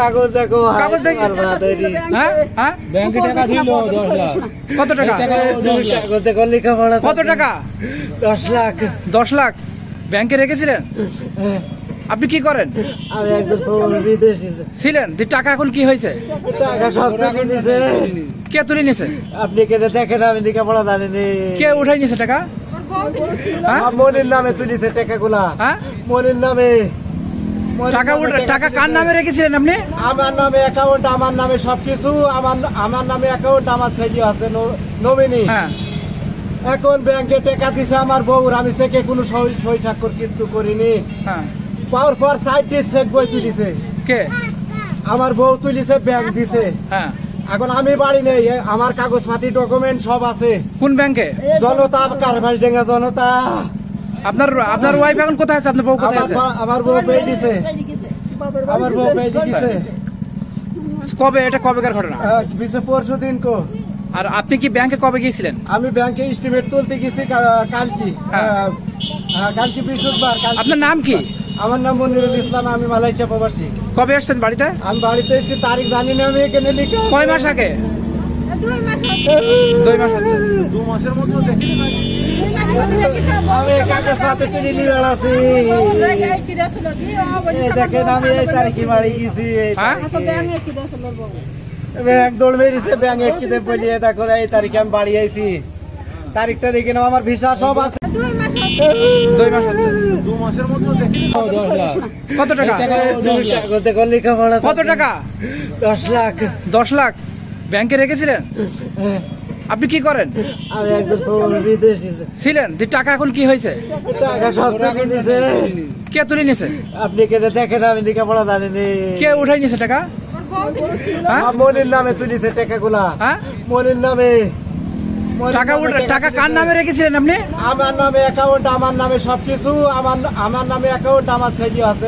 কাগজ দেখো, কাগজ দেখি। হ্যাঁ হ্যাঁ ব্যাংকে টাকা দিল 10 লাখ। কত টাকা? কাগজ দেখো, লেখাপড়া কত টাকা? 10 লাখ। 10 লাখ ব্যাংকে রেখেছিলেন? আপনি কি করেন? আমি একজন বিদেশি ছিলেন টাকা এখন কি হয়েছে? টাকা সব টাকা দিছে। কে তুলে নিছে? আপনি কেটে দেখেন, আমি লেখাপড়া জানিনি। কে উঠাই নিছে টাকা? হ্যাঁ? মনির নামে তুলিছে টাকাগুলা। হ্যাঁ? মনির নামে। টাকা কার নামে রেখেছিলেন আপনি? আমার নামে অ্যাকাউন্ট, আমার নামে সবকিছু, আমার নামে অ্যাকাউন্ট, আমার ছেলে আছে নমিনি। হ্যাঁ। এখন ব্যাংকে টাকা দিছে আমার বউর, আমি চেকে কোনো সই স্বাক্ষর কিছু করিনি। হ্যাঁ। পাওয়ার পর সাইডে চেক বই তুলিছে, কে? আমার বউ তুলিছে, ব্যাংক দিছে। হ্যাঁ। এখন আমি বাড়ি নেই, আমার কাগজপাতি ডকুমেন্ট সব আছে। কোন ব্যাংকে? জনতা, কারভাসডাঙ্গা জনতা। আপনার ওয়াইফ এখন কোথায় আছে? আপনার বউ কোথায় আছে? আমার বউ পেয়ে দিছে, আমার বউ পেয়ে দিছে। কবে? এটা কবেকার ঘটনা? পরশু দিন কো। আর আপনি কি ব্যাংকে কবে গিয়েছিলেন? আমি ব্যাংকে এস্টিমেট তুলতে গেছি কালকে। হ্যাঁ। কালকে বৃহস্পতিবার। আপনার নাম কি? আমার নাম মনিরুল ইসলাম, আমি মালয়েশিয়া প্রবাসী। কবে আসছেন বাড়িতে? আমি বাড়িতে এসেছি, তারিখ জানি না আমি, এখানে লিখে। কয় মাস আগে? 2 মাস হচ্ছে। 2 মাসের মতো দেখি আমি কাগজ পাতে কিনে নিয়ে বেড়াচ্ছি। দেখেন, আমি এই তারিখে বাড়ি গেছি। হ্যাঁ? ব্যাংক দৌড় মেরেছে, ব্যাংক এটকে দেব বলিয়ে দেখো এই তারিখে আমি বাড়ি আইছি। তারিখটা দেখে নাও, আমার ভিসা সব আছে। 2 মাস হচ্ছে। 2 মাসের মতো দেখি 10 লাখ। কত টাকা? কাগজ দেখো, লেখাপড়া কত টাকা? 10 লাখ। 10 লাখ ব্যাংকে রেখেছিলেন? আপনি কি করেন? আমি একজন বিদেশি ছিলেন টাকা এখন কি হয়েছে? টাকা সব টাকা দিছে। কে তুলে নিছে? আপনি কেটে দেখেন, আমি লেখাপড়া জানিনি। কে উঠাই নিছে টাকা? হ্যাঁ? মনির নামে তুলিছে টাকাগুলা। হ্যাঁ? মনির নামে। টাকা কার নামে রেখেছিলেন আপনি? আমার নামে অ্যাকাউন্ট, আমার নামে সবকিছু, আমার নামে অ্যাকাউন্ট, আমার ছেলে আছে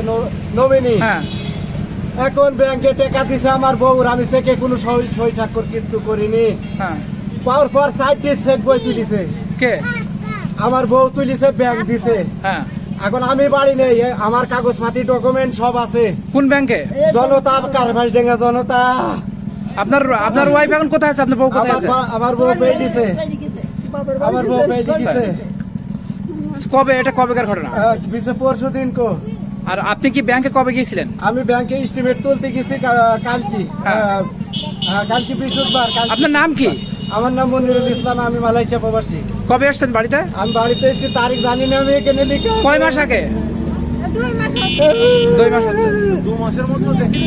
নমিনি। হ্যাঁ। এখন ব্যাংকে টাকা দিছে আমার বউর, আমি চেকে কোনো সই স্বাক্ষর কিছু করিনি। হ্যাঁ। পাওয়ার পর সাইডে চেক বই তুলিছে, কে? আমার বউ তুলিছে, ব্যাংক দিছে। হ্যাঁ। এখন আমি বাড়ি নেই, আমার কাগজপাতি ডকুমেন্ট সব আছে। কোন ব্যাংকে? জনতা, কারভাসডাঙ্গা জনতা। আপনার ওয়াইফ এখন কোথায় আছে? আপনার বউ কোথায় আছে? আমার বউ পেয়ে দিছে, আমার বউ পেয়ে দিছে। কবে? এটা কবেকার ঘটনা? পরশু দিন কো। আর আপনি কি ব্যাংকে কবে গিয়েছিলেন? আমি ব্যাংকে এস্টিমেট তুলতে গেছি কালকে। হ্যাঁ। কালকে বৃহস্পতিবার। আপনার নাম কি? আমার নাম মনিরুল ইসলাম, আমি মালয়েশিয়া প্রবাসী। কবে আসছেন বাড়িতে? আমি বাড়িতে এসেছি, তারিখ জানি না আমি, এখানে লিখে। কয় মাস আগে? 2 মাস হচ্ছে। 2 মাসের মতো দেখি